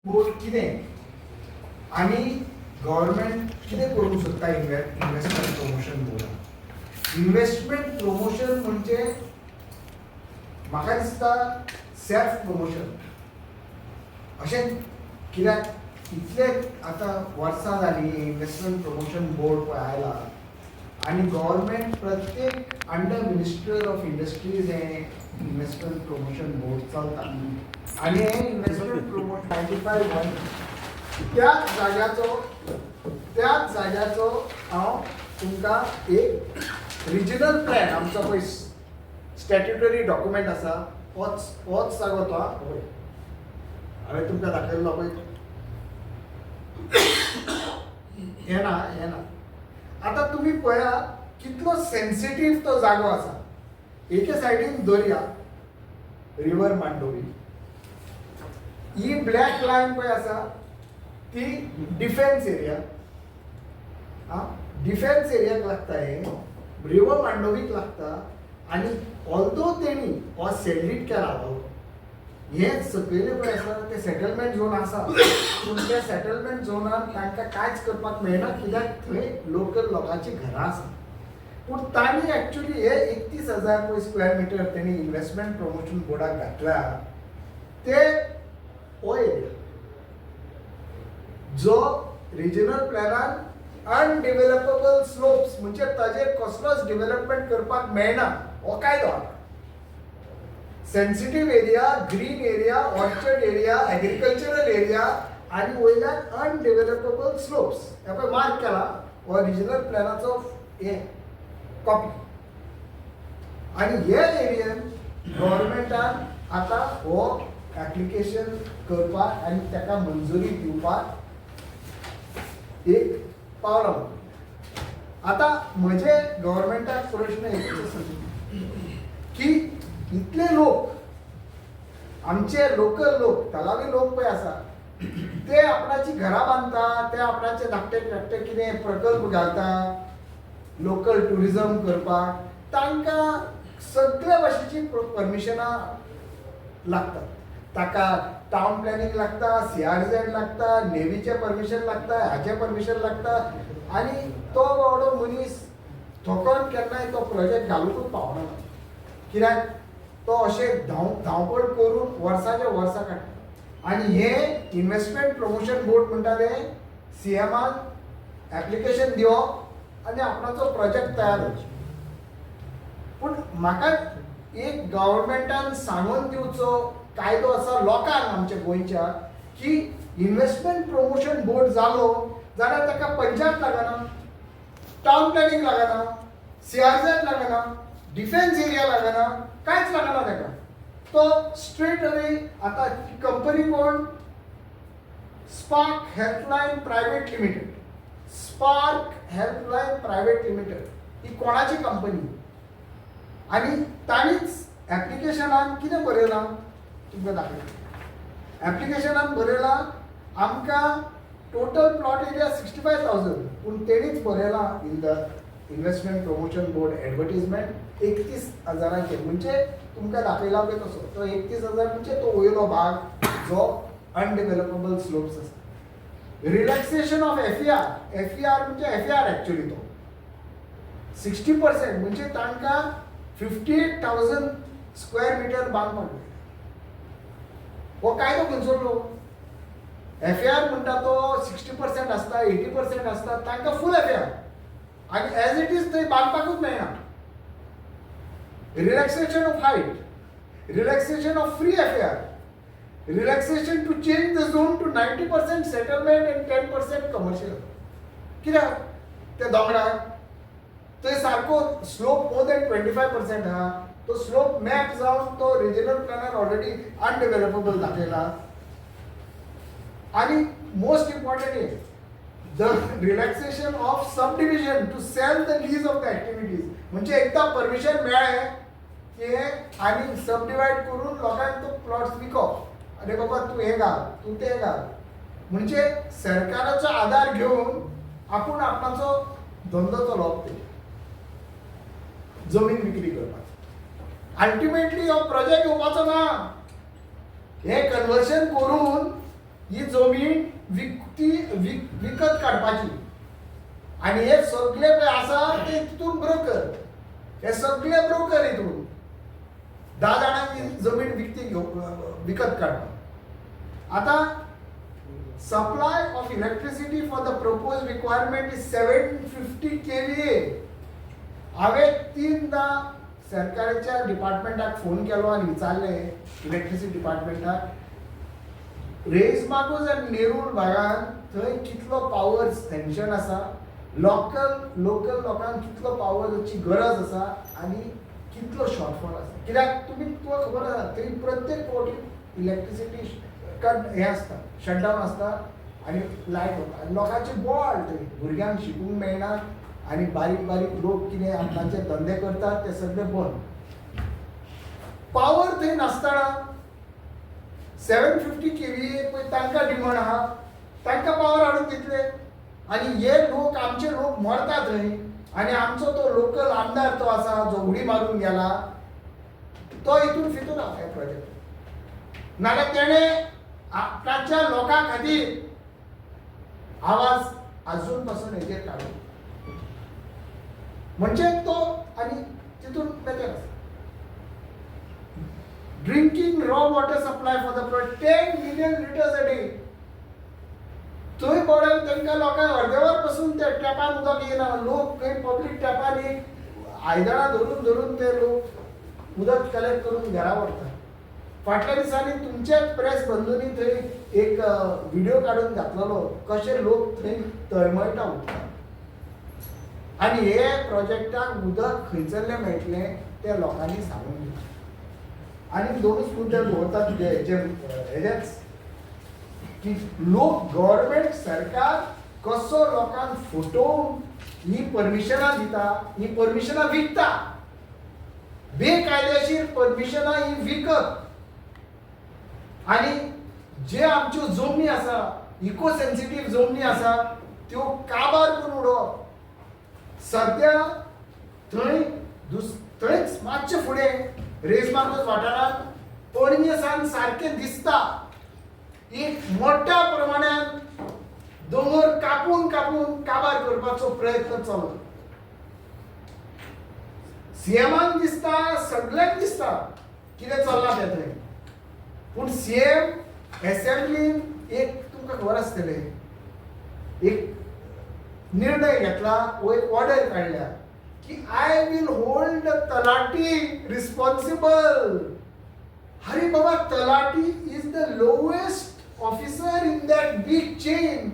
Board कितें आनी government कितें करूंक सोदता इन्व्हेस्टमेंट प्रमोशन बोर्डान. इन्व्हेस्टमेंट प्रमोशन म्हणजे म्हाका दिसता सेल्फ प्रमोशन अशें. कित्याक इतले आतां वर्सां जालीं इन्व्हेस्टमेंट प्रमोशन बोर्ड पळय आयला आनी गव्हर्मेंट प्रत्येक अंडर मिनिस्टर ऑफ इंडस्ट्रीज हे इन्व्हेस्टमेंट प्रमोशन बोर्ड चलता. आनी हे इन्व्हेस्टमेंट प्रमोशन 95 त्याच जाग्याचो हांव तुमकां एक रिजनल प्लॅन आमचो पळय स्टॅट्युटरी डॉक्युमेंट आसा होच जागो तो हांवें तुमकां दाखयल्लो पळय हें ना. आतां तुमी पळया कितलो सेन्सिटीव तो जागो आसा. एके सायडीन दर्या रिवर मांडोवी, ही ब्लॅक लायन पळय आसा ती डिफेन्स एरिया. डिफेन्स एरियाक लागता हे, रिवर मांडोवीक लागता. आनी ऑल्दो तेणी हो सेड्रीट केला हे सकयले पळय आसा ते सेटलमेंट झोन आसा, पूण त्या सेटलमेंट झोनान तांकां कांयच करपाक मेळना कित्याक थंय लोकल लोकांची घरां आसा. पूण तांणी एक्चुली हे 31,000 स्क्वेअर मिटर तेणी इन्व्हेस्टमेंट प्रमोशन बोर्डाक घातल्या ते हो एरिया जो रिजनल प्लॅनान अनडेव्हलपेबल स्लोप्स म्हणजे ताजेर कसलोच डेव्हलपमेंट करपाक मेळना हो कायदो आसा. Sensitive area, green area, orchard area, agricultural area आनी वयल्यान अनडेव्हलपेबल स्लोप्स हे पळय मार्क केला हो रिजनल प्लॅनाचो हे कॉपी. आनी हे एरियेन गव्हर्मेंटान आतां हो एप्लिकेशन करपाक आनी ताका मंजुरी दिवपाक एक पावलां. आतां म्हजे गव्हर्मेंटाक प्रश्न एकच की इतले लोक आमचे लोकल लोक थळावे लोक पळय आसा ते आपणाची घरां बांदता, ते आपणाचे धाकटे धाकटे कितें प्रकल्प घालता लोकल टुरिजम करपाक. तांकां सगळे भाशेची परमिशनां लागतात. ताका टावन प्लॅनिंग लागता, CRZ लागता, नेवीचे परमिशन लागता, हाचे परमिशन लागता. आनी तो बावडो मनीस थोकन केन्नाय तो प्रोजेक्ट घालूंकूच पावना कित्याक तो अशें धांवपळ करून वर्साचे वर्सां काडटा. आनी हे इन्व्हेस्टमेंट प्रमोशन बोर्ड म्हणटा ते CMान एप्लिकेशन दिवप आनी आपणाचो प्रोजेक्ट तयार करचो. पूण म्हाका एक गव्हर्मेंटान सांगून दिवचो कायदो आसा लोकांक आमच्या गोंयच्या की इन्व्हेस्टमेंट प्रमोशन बोर्ड जालो जाल्यार ताका पंचायत लागना, टावन प्लॅनिंग लागना, CRZ लागना, डिफेन्स एरिया लागना, कांयच लागना ताका. तो स्ट्रेट अवे आतां कंपनी कोण Spark Helpline Private Limited. Spark Helpline Private Limited ही कोणाची कंपनी आनी तांणीच एप्लिकेशनान कितें बरयलां तुमकां दाखयता. एप्लिकेशनान बरयलां आमकां टोटल प्लॉट एरिया 65,000 पूण तेणीच बरयलां in the investment promotion board advertisement 31,000 म्हणजे तुमकां दाखयला पळय तसो तो 31,000 म्हणजे तो वयलो भाग जो अनडेव्हलपेबल स्लोप्स आसा. रिलॅक्सेशन ऑफ FER म्हणजे FER एक्चुअली तो 60% म्हणजे तांकां 58,000 स्क्वेअर मिटर बांदपाक मेळटा. हो कायदो खंयचो FER म्हणटा तो 60% आसता, 80% आसता, तांकां फूल FER आनी एज इट इज थंय बांदपाकूच मेळना. Relaxation of height, relaxation of free FER, relaxation to change the zone to 90% settlement and 10% commercial. कित्याक ते दोंगराक थंय सारको स्लोप मोर दॅन 25% आहा. तो स्लोप मॅप जावन तो रिजनल प्लॅनार ऑलरेडी अनडेव्हलपेबल दाखयला. आनी most important the relaxation of subdivision to sell the lease of the activities म्हणजे एकदा परमिशन मेळ्ळें की आनी सब डिवायड करून लोकांक तो प्लॉट्स विकप. अरे बाबा तूं हे घाल, तूं ते घाल म्हणजे सरकाराचो आदार घेवन आपूण आपणाचो धंदो चलोवप जमीन विक्री करपाक. अल्टिमेटली हो प्रोजेक्ट येवपाचो ना. हे कन्वर्शन करून ही जमीन विकत काडपाची आणि हे सगळे पळय आसा ते तितून ब्रोकर, हे सगळे ब्रोकर हितून 10 जाणांची जमीन विकत काडपाक. आता supply of electricity for the proposed requirement is 750 kVA. हांवें 3दा सरकाराच्या डिपार्टमेंटाक फोन केलो आनी विचारलें इलेक्ट्रिसिटी डिपार्टमेंटाक रेईस मागूस आनी नेरूळ भागांत थंय कितलो पावर सँक्शन आसा, लोकल लोकांक कितलो पावरची गरज आसा आनी कितलो शॉर्टफॉल आसा. कित्याक तुका खबर आसा थंय प्रत्येक फावटी इलेक्ट्रिसिटी हे आसता, शटडावन आसता आनी लायट वता आनी लोकांचे बोवाळ थंय, भुरग्यांक शिकूंक मेळना आनी बारीक लोक कितें आपणाचे धंदे करतात ते सगळे बंद. पावर थंय नासतना 750 kVA पळय तांकां डिमांड आहा, तांकां पावर हाडून दितले आनी हे लोक आमचे लोक मरता थंय आनी आमचो तो लोकल आमदार तो आसा जो उडी मारून गेला तो हितून फितून आहा ह्या प्रोजेक्ट. नाल्यार तेणें आपणाच्या लोकां खातीर आवाज अजून पासून हेजेर काडलो म्हणजे तो आनी तितून बेजार आसा. Drinking raw water supply for the 10 million liters a day. थंय पडून तांकां लोकांक अर्देवर पासून त्या टॅपान उदक येना. लोक खंय पब्लीक टॅपान एक आयदनां धरून ते लोक उदक कलेक्ट करून घरा व्हरतात. फाटल्या दिसांनी तुमचेच प्रेस बंधूंनी थंय एक व्हिडिओ काडून घातलेलो कशे लोक थंय तळमळटा उदकान आनी हे प्रोजेक्टाक उदक खंयसरलें मेळटलें तें लोकांनी सांगून दिलें. आनी दोनूच मुद्दे दवरतात हेजेच की लोक गव्हर्मेंट सरकार कसो लोकांक फटोवन ही परमिशनां दिता, ही परमिशनां विकता, बेकायदेशीर परमिशनां ही विकत आनी जे आमच्यो जमनी आसा इको सेन्सिटीव जमनी आसा त्यो काबार करून उडोवप. सद्या थंयच मातशे फुडें रेस मार्गोस वाठारांत पणजे सावन सारकें दिसता एक मोठ्या प्रमाणात दोंगर कापून काबार करपाचो प्रयत्न चालू. सीएमाक दिसता, सगळ्यांक दिसता कितें चल्लां तें थंय, पूण सीएम असेंब्लीन एक तुमकां खबर आसतलें एक निर्णय घेतला वो एक ऑर्डर काडल्या की I will hold talathi responsible. अरे बाबा, talathi is the lowest officer in that big chain.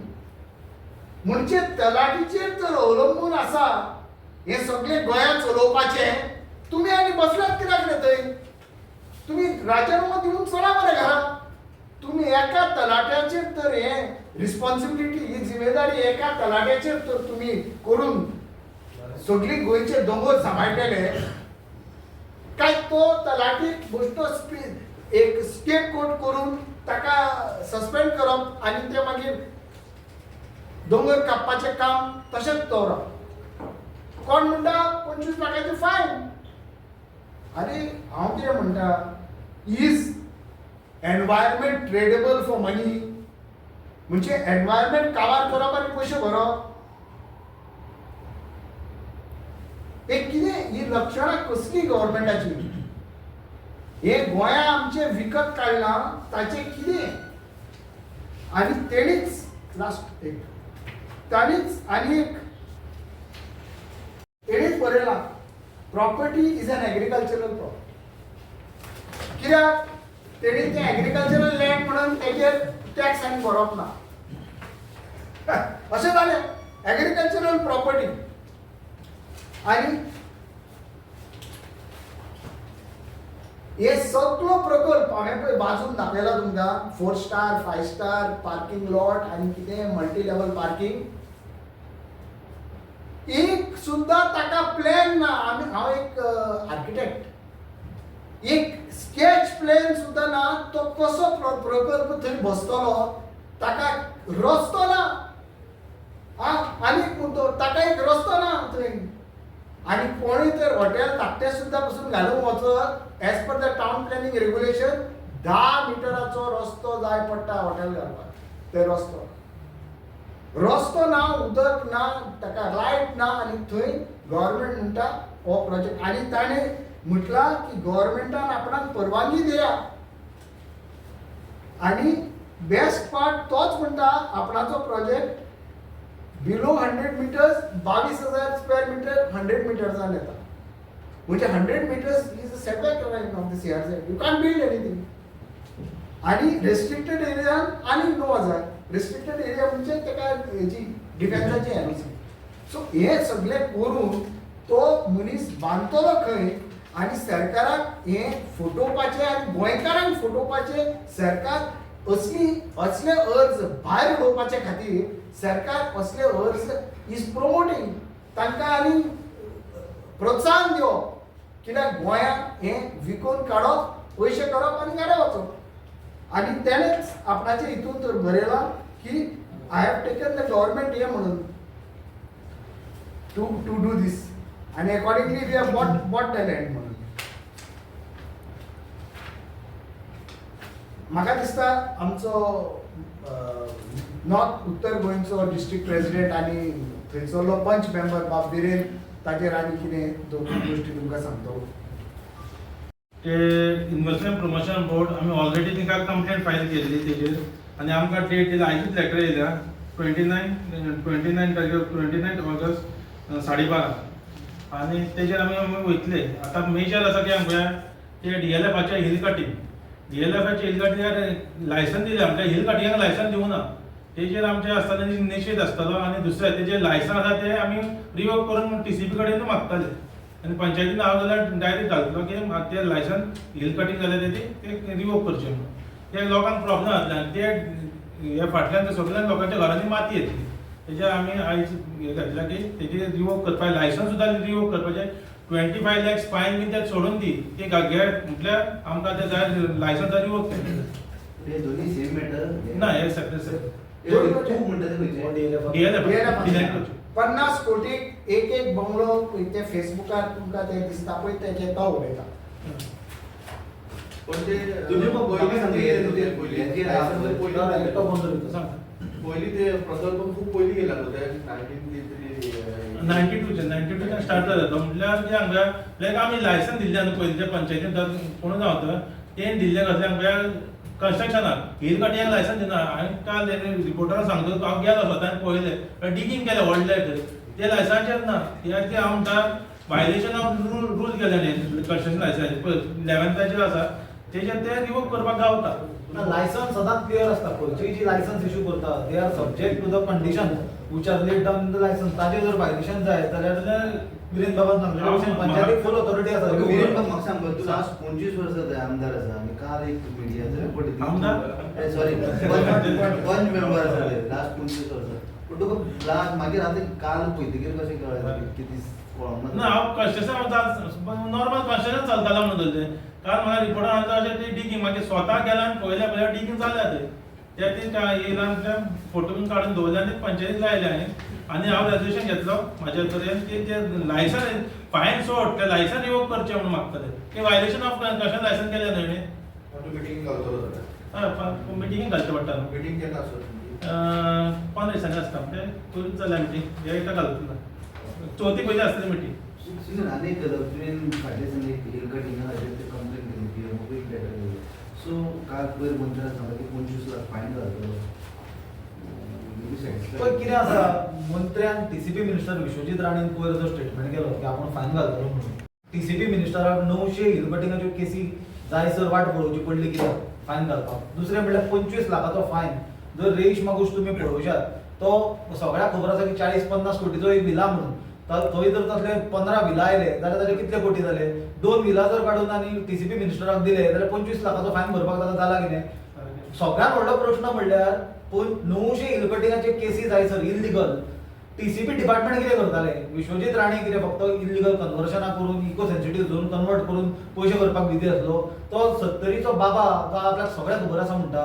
म्हणजे तलाटीचेर जर अवलंबून आसा हे सगळे गोंयांत चलोवपाचे, तुमी आनी बसल्यात कित्याक रे थंय? तुमी राजीनामो दिवन चला मरे घरा. तुमी एका तलाट्याचेर तर हे रिस्पॉन्सिबिलिटी ही जिम्मेदारी एका तलाट्याचेर तर तुमी करून सगळी गोंयचे दोंगर सांबाळटले काय तो तलाटीक गोश्ट एक स्केप कोट करून ताका सस्पेंड करप आनी ते मागीर दोंगर कापपाचें काम तशेंच दवरप. कोण म्हणटा 25 लाखाची फायन. अरे हांव कितें म्हणटा, इज एनवायरमेंट ट्रेडेबल फॉर मनी? म्हणजे एनवायरमेंट काबार करप आनी पयशे भरप हे कितें? ही लक्षणां कसली गव्हर्मेंटाची? हे गोंया आमचे विकत काडलां ताचें कितें? आनी तेणीच लास्ट एक ताणीच आनी एक तेणीच बरयलां property is an agricultural property. कित्याक तेणी तें एग्रीकल्चरल लँड म्हणून तेजेर टॅक्स आनी भरप ना. अशें जालें एग्रीकल्चरल प्रॉपर्टी. आनी हे सगळो प्रकल्प हांवें पळय बाजून दाखयला तुमकां 4 स्टार 5 स्टार पार्किंग लॉट आनी कितें मल्टी लेवल पार्किंग. एक सुद्दां ताका प्लॅन ना. हांव एक आर्किटेक्ट, एक स्केच प्लॅन सुद्दां ना. तो कसो प्रकल्प थंय बसतलो ताका रस्तो ना. आनीक मुद्दो ताका एक रस्तो ना थंय. आनी कोणी तर हॉटेल धाकटें सुद्दां पसून घालूंक वचत as per the town planning regulation 10 मिटराचो रस्तो जाय पडटा हॉटेल घालपाक. ते रस्तो ना, उदक ना, ताका लायट ना, आनी थंय गव्हर्मेंट म्हणटा हो प्रोजेक्ट. आनी ताणें म्हटला की गव्हर्मेंटान आपणाक परवानगी दिल्या. आनी बेस्ट पार्ट तोच म्हणटा आपणाचो project below 100 metres 22,000 square metre 100 मिटर्सान येता. म्हणजे 100 metres is a setback line of the CRZ. You can build anything. आणि रेस्ट्रिक्टेड एरियान आणि 9,000. रेस्ट्रिक्टेड एरिया म्हणजे तेका हेची डिफेन्साची NOC. सो हे सगळे करून तो मनीस बांदतलो खंय आनी सरकाराक हे फटोवपाचे आनी गोंयकारांक फटोवपाचे. सरकार असले अर्ज भायर उडोवपाचे खातीर सरकार असले अर्ज इज प्रोमोटींग. तांकां आनी प्रोत्साहन दिवप. कित्याक गोंयांत हे विकून काडप, पयशे करप आनी घरा वचप. आनी तेणेच आपणाचे हितून तर बरयलां की I have taken the government हे म्हणून टू डू दीस. आनी accordingly we have bought the land म्हणून. म्हाका दिसता आमचो नॉर्थ उत्तर गोंयचो डिस्ट्रिक्ट प्रेसिडेंट आनी थंयसरलो पंच मेंबर बाब बिरेन ताचेर आनी कितें दोन गोश्टी तुमकां सांगतो. ते इन्व्हेस्टमेंट प्रमोशन बोर्ड आमी ऑलरेडी तिका कंप्लेंट फायल केल्ली तेजेर. आनी आमकां डेट दिला, आयजूच लेटर येयल्या 29 ऑगस्ट 12:30. आनी तेजेर आमी वयतले. आतां मेजर आसा की आमकां ते DLFचे हिल कटींग. DLFचे हिल कटिंगाक लायसन दिलें, आमच्या हिल कटिंगाक लायसन दिवना. तेजेर आमचे आसतले निशेध आसतलो. आनी दुसरें तेजें लायसन आसा ते आमी रिवोक करून TCP कडेन मागताले. आनी पंचायतीन हांव जाल्यार डायरेक्ट घालतलो की ते लायसन हिल कटींग जाल्यार ते रिवोक करचें म्हणून. ते लोकांक प्रॉब्लेम जातले आनी ते हे फाटल्यान सगळ्या लोकांच्या घरांनी माती येतली. तेजेर आमी आयज हे घातल्या की तेजेर रिवोक करपाचें, लायसन सुद्दां रिवोक करपाचें. 25 lakhs फायन बी ते सोडून दी, ते घे म्हटल्यार आमकां ते जाय लायसन रिवोक केलें. ते दोन्ही सेम मॅटर ना हे सेपरेट. तू म्हणटा ते DLF 50 कोटीक एक बंगलो ते फेसबुकार तुमकां ते दिसता पळय तेजे तो उडयता. पण ते तुम्ही मग पहिले सांगितले पहिली ते प्रकल्प खूप पहिली गेला होता 92 स्टार्ट जालो तो. म्हटल्यार की हांगा लायक आमी लायसन दिल्ले न्हू पयलींच्या पंचायतीन कोण जावं तें दिल्लें कसलें हांगा कन्स्ट्रक्शनाक हिल कटिंगाक लायसन दिना. हांवें काल रिपोर्टराक सांगतो हांव गेलो स्वतान पळयलें डिगींग केलें व्हडलें ते लायसनाचेर ना. कित्याक ते हांव म्हणटा वायलेशन ऑफ रूल केले न्ही कन्स्ट्रक्शन लायसन पळय 11th आसा तेजेर ते रिवोक करपाक गावता. लायसन्स सदांच क्लियर आसता. खंयचीय जी लायसन्स इश्यू करता they are subject to the condition which are laid down in the license. ताजे जर वायलेशन जाय जाल्यार विरेन बाबा सांगले पंचायतीक फुल ऑथॉरिटी आसा. विरेन बाबा म्हाका सांग तू लास्ट 25 वर्सां थंय आमदार आसा आनी काल एक मिडियाचो रिपोर्ट आमदार सॉरी पंच मेंबर आसा लास्ट 25 वर्सां. पूण तुका लास्ट मागीर आतां काल पळयतकीर कशें कळ्ळें कितें कळना. ना हांव कन्स्ट्रक्शन नॉर्मल कन्स्ट्रक्शन चलतालो म्हणून धरलें. काल म्हाका रिपोर्टार आसा अशें ते डिगींग मागीर स्वता गेला आनी पळयलें पळय डिगींग जाल्या थंय. ते येयला फोटो बीन काडून दवरले आनी पंचायतीक लायले आनी हांव रेजोल्युशन घेतलो म्हाज्या तरेन की ते लायसन फायन सोड ते लायसन रिवोक करचें म्हणून मागताले. की वायलेशन ऑफ कन्स्ट्रक्शन लायसन केलें न्हय न्ही. मिटींग घालतलो हय मिटिंगेक घालचें पडटा न्हू. मिटींग केन्ना आसता 15 दिसांनी आसता म्हणजे करूच जाल्यार मिटींग हे एका घालतलो. चवथी पयली आसतली मिटींग. आनी एक गजाल तुवें फाटल्या दिसांनी एक हिल कटिंगा खातीर ते कंप्लेन केली PMOक एक लेटर दिली. सो काल पयर मंत्र्यान सांगलें की 25 लाख फायन घालतलो. पण कितें आसा मंत्र्यान TCP मिनिस्टर विश्वजीत राणेन पयर जो स्टेटमेंट केलो की आपण फायन घालतलो म्हणून. TCP मिनिस्टराक 900 हिल कटिंगाच्यो केसी जायसर वाट पळोवची पडली कित्याक फायन घालपाक. दुसरें म्हणल्यार 25 लाखाचो फायन जर रेश मागूश तुमी पळोवशात तो सगळ्याक खबर आसा की 40-50 कोटीचो एक विला म्हणून. थंय जर तसले 15 विला आयले जाल्यार ताचे कितले कोटी जाले. 2 विला जर काडून आनी TCP मिनिस्टराक दिले जाल्यार 25 लाखाचो फायन भरपाक ताका जाला कितें. सगळ्यात व्हडलो प्रश्न म्हणल्यार 900 हिल कटिंगाचे केसी जायसर इल्लिगल TCP डिपार्टमेंट कितें करताले. विश्वजीत राणे कितें फक्त इल्लिगल कन्वर्शनां करून इको सेन्सिटीव झोन कन्वर्ट करून पयशे करपाक बिजी आसलो. तो 70रीचो बाबा तो आपल्याक सगळ्याक खबर आसा म्हणटा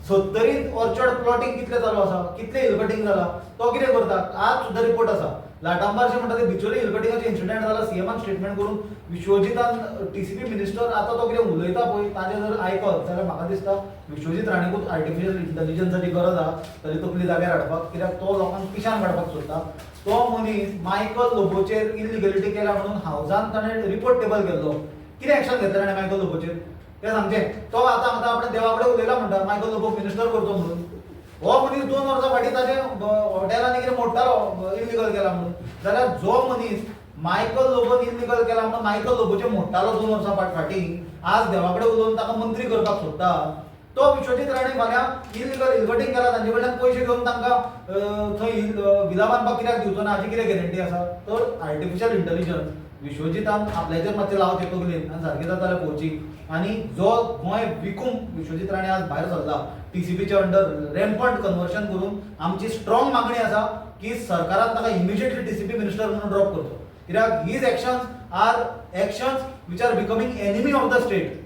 70 ऑर्चर्ड प्लॉटिंग कितले चालू आसा, कितले हिल कटिंग जाला, तो कितें करता? आज सुद्धा रिपोर्ट आसा. लाटांबारचे म्हणटा ते बिचोली हिल कटिंगाचे इन्सिडेंट जाला, सीएमान स्टेटमेंट करून विश्वजितान टीसीपी मिनिस्टर आता तो कितें उलयता पळय ताजें जर आयकत जाल्यार म्हाका दिसता विश्वजीत राणेकूच आर्टिफिशियल इंटेलिजन्साची गरज आहा ताची तकली जाग्यार हाडपाक, कित्याक तो लोकांक पिशान काडपाक सोदता. तो मनीस मायकल लोबोचेर इलिगॅलिटी केल्या म्हणून हावजान ताणें रिपोर्ट टेबल केल्लो. कितें एक्शन घेतलें ताणें मायकल लोबोचेर तें सांगचें. तो आतां आपण देवा कडेन उलयला म्हणटा मायकल लोबो मिनिस्टर करतो म्हणून. हो मनीस 2 वर्सां फाटीं ताचे हॉटेलांनी कितें मोडटालो इलिगल केला म्हणून. जाल्यार जो मनीस मायकल लोबोन इलिगल केला म्हणून मायकल लोबोचे मोडटालो 2 वर्सां फाटीं आज देवा कडेन उलोवन ताका मंत्री करपाक सोदता, तो विश्वजीत राणे फाल्यां इलिगल हिलकटिंग केला तांचे कडल्यान पयशे घेवन तांकां थंय विला बांदपाक कित्याक दिवचो ना हाची कितें गॅरंटी आसा? तर आर्टिफिशियल इंटेलिजन्स विश्वजितान आपल्याचेर मातशें लावचें तकलेन आनी सारकें जाता जाल्यार पळोवची. आनी जो गोंय विकूंक विश्वजीत राणे आज भायर सरला टीसीपीच्या अंडर रॅम्पंट कन्वर्शन करून आमची स्ट्रॉंग मागणी आसा की सरकारान ताका इमिजिएटली टीसीपी मिनिस्टर म्हणून ड्रॉप करचो. कित्याक his actions are actions which are becoming enemy of the state,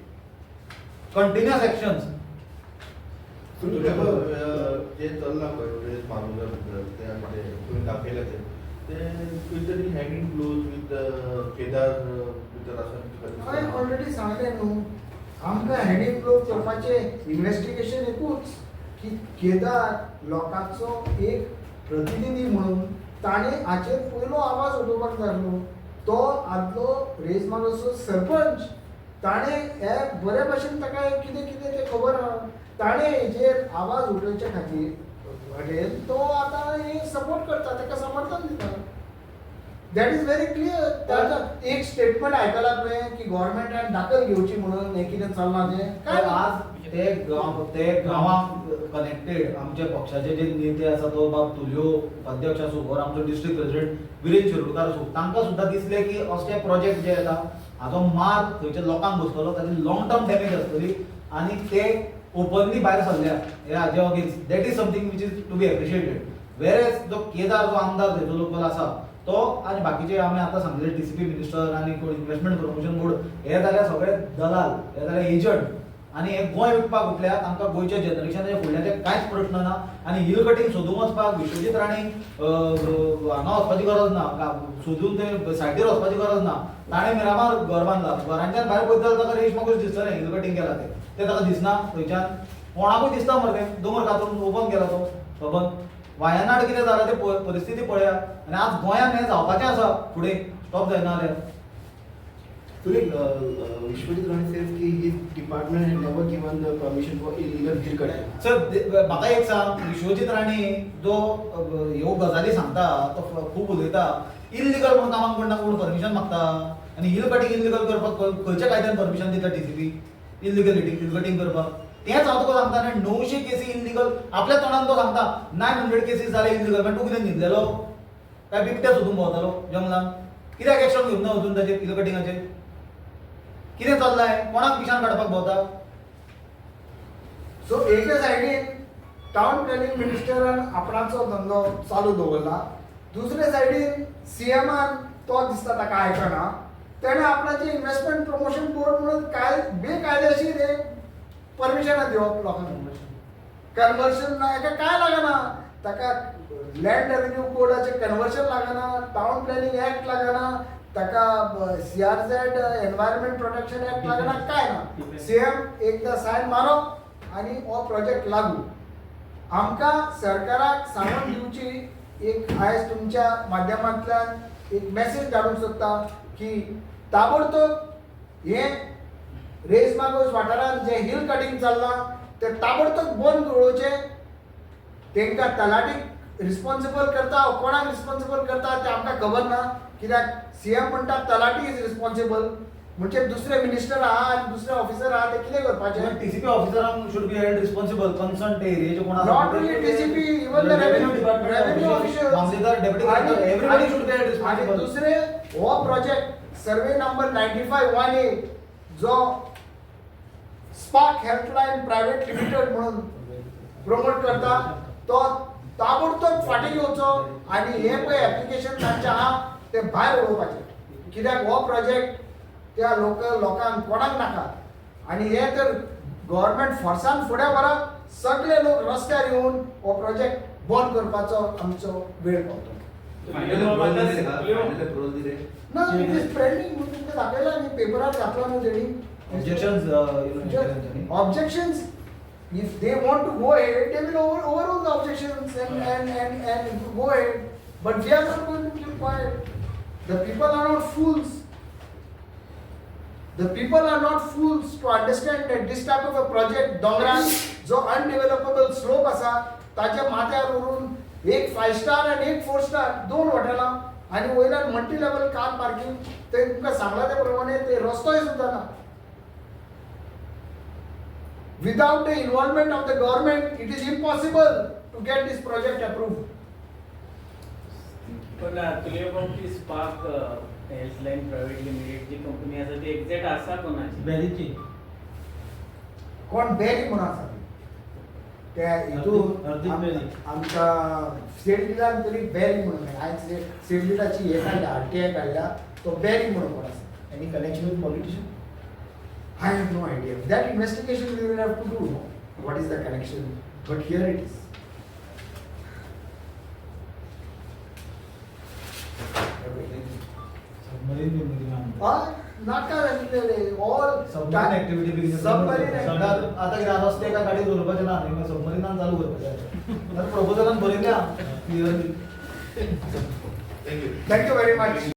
continuous actions. जे चल्लां पळय रेस मारूंगा भितर ते आमचे तुवें दाखयलें ते खंयतरी हँड क्लोज विथ केदार भितर आसा. हांवें ऑलरेडी सांगलें न्हू, आमकां हँड क्लोज करपाचें इन्व्हेस्टिगेशन एकूच की केदार लोकांचो एक प्रतिनिधी म्हणून ताणें हाचेर पयलो आवाज उठोवपाक जाय न्हू. तो आदलो रेस मारोचो सरपंच, ताणें हे बरे भाशेन ताका कितें कितें तें खबर आहा. ताणें हेजेर आवाज उठोवचे खातीर तो आतां हे सपोर्ट करता, ताका समर्थन दिता. That is very clear. ताका एक स्टेटमेंट आयकला तुवें की गव्हर्नमेंटान दाखल घेवची म्हणून हें कितें चलना तें काय आज ते गांवांक कनेक्टेड आमचे पक्षाचे जे नेते आसा तो बाब तुल्यो उपाध्यक्ष आसूं वर आमचो डिस्ट्रिक्ट प्रेसिडेंट विरेन शिरोडकार आसूं, तांकां सुद्दां दिसलें की असले प्रोजेक्ट जे येता हाचो मार थंयच्या लोकांक बसतलो, ताची लॉंग टर्म डॅमेज आसतली आनी ते ओपनली भायर सरल्या हे हाजे against. That is something which is to be appreciated. वेरेज जो केदार जो आमदार थंयचो लोकल आसा तो आनी बाकीचे आमी आतां सांगले टीसीपी मिनिस्टर आनी कोण इन्व्हेस्टमेंट प्रमोशन बोर्ड हे जाल्यार सगळे दलाल, हे जाल्यार एजंट आनी हे गोंय विकपाक उठल्या. तांकां गोंयच्या जनरेशनाच्या फुडल्याचे कांयच प्रश्न ना आनी हिल कटींग सोदूंक वचपाक विश्वजीत राणे हांगा वचपाची गरज ना, सोदून ते सायडीर वचपाची गरज ना. ताणें मिरामार घर बांदला, घरांच्यान भायर पळयत जाल्यार ताका रेश मागूच दिसतलें हिल कटींग केला ते ताका दिसना. थंयच्यान कोणाकूय दिसता मरे तें दोंगर कातरून ओपन केला तो सबंद. वायनाड कितें जालां ते परिस्थिती पळया आनी आज गोंयान हें जावपाचें आसा फुडें, स्टॉप जायना जाल्यार. विश्वजीत राणे says की his department had never given the permission for illegal hill cutting. Sir म्हाका एक सांग, विश्वजीत राणे जो ह्यो गजाली सांगता तो खूब उलयता, इल्लिगल म्हणून कामाक पडना कोण परमिशन मागता आनी हिल कटींग इल्लिगल करपाक खंयच्या कायद्यान परमिशन दिता टीसीपी इल्लिगलिटी हिल कटींग करपाक? तेंच हांव तुका सांगता न्ही, 900 केसी इल्लिगल आपल्या तोंडान तो सांगता 900 केसीस जाले इल्लिगल. पण तूं कितें न्हिदलेलो काय बिबट्या सोदून भोंवतालो जंगलान? कित्याक एक्शन घेवंक ना वचून ताचेर हिल कटिंगाचेर? कितें चल्लाय? कोणाक पिशान काडपाक भोंवता? सो एके सायडीन टावन प्लॅनिंग मिनिस्टरान आपणाचो धंदो चालू दवरला, दुसरे सायडीन सीएमान तो दिसता ताका आयकना. तेणें आपणाचें इन्व्हेस्टमेंट प्रमोशन बोर्ड म्हणून काय बेकायदेशीर एक परमिशनां दिवप लोकांक. कन्वर्शन हेका काय लागना, ताका लँड रेव्हेन्यू कोडाचें कन्वर्शन लागना, टावन प्लॅनिंग एक्ट लागना, ताका CRZ एनवायरमेंट प्रोटेक्शन एक्ट लागना, काय ना. सीएम एकदा सायन मारप आनी हो प्रोजेक्ट लागू. आमकां सरकाराक सांगून दिवची एक आयज तुमच्या माध्यमांतल्यान एक मेसेज धाडूंक सोदता की ताबडतोब हे रेस मागोस वाठारांत जे हिल कटींग चल्लां ते ताबडतोब बंद दवरचें. तांकां तलाटीक रिस्पॉन्सिबल करता कोणाक रिस्पॉन्सिबल करता ते आमकां खबर ना, कित्याक सीएम म्हणटा तलाटी इज रिस्पॉन्सिबल, म्हणजे दुसरे मिनिस्टर आहा आनी दुसरे ऑफिसर आहा ते कितें करपाचें? टीसीपी ऑफिसरांक should be held responsible concern एरियाचे कोण आसा not only TCP, even the revenue officials, mamlatdar deputy collector everybody should be held responsible. दुसरे हो प्रोजेक्ट सर्वे नंबर 9518 जो स्पार्क हेल्पलायन प्रायव्हेट लिमिटेड म्हणून प्रमोट करता तो ताबडतोब फाटीं घेवचो आनी हे पळय एप्लिकेशन तांचे आहा ते भायर उडोवपाचे. कित्याक हो प्रोजेक्ट त्या लोकांक कोणाक नाका आनी हे तर गव्हर्नमेंट फोर्सान फुडें व्हरप, सगळे लोक रस्त्यार येवन हो प्रोजेक्ट बंद करपाचो आमचो वेळ पावतो फायनल अप्रूवल दिले का? फायनल अप्रूवल दिले? ना इट इज पेंडिंग म्हणून तुमकां दाखयला न्ही पेपरार घातला न्हू तेणी objections objections if they want to go ahead they will overrule the objections and go ahead but we are not going to keep quiet the people are not fools the people are not fools to understand that this type of a project dongaran जो undevelopable slope असा ताच्या माथ्यार व्हरून एक 5 star आणि एक 4 star दोन हॉटेलां आणि वयल्यान मल्टी लेवल कार पार्किंग ते तुमकां सांगला त्या प्रमाणे ते रस्तोय सुद्दां ना without the involvement of the government it is impossible to get this project approved पण तुले अबाउट ती स्पार्क हेल्थलाईन प्रायव्हेट लिमिटेड जी कंपनी आसा ती एक्झॅक्ट आसा कोणाची बॅरीची कोण बॅरी म्हणून आसा त्या हार्दिक हितून बॅरी. आमच्या सेडलीलान तरी बॅरी म्हणून आयज सेडलीलाची हे काडल्या आरटीआय काडल्या तो बॅरी म्हणून कोण आसा Any connection with politician? I have no idea. That investigation we will have to do. No? What is the connection? But here it is. नाका घातलेले all submarine activity begin Submarine activity. आता कितें रस्ते एका गाडी दवरपाचे ना न्ही सबमरिनान चालू करपाचे प्रपोजलान बरयल्या clearly thank you Thank you very much.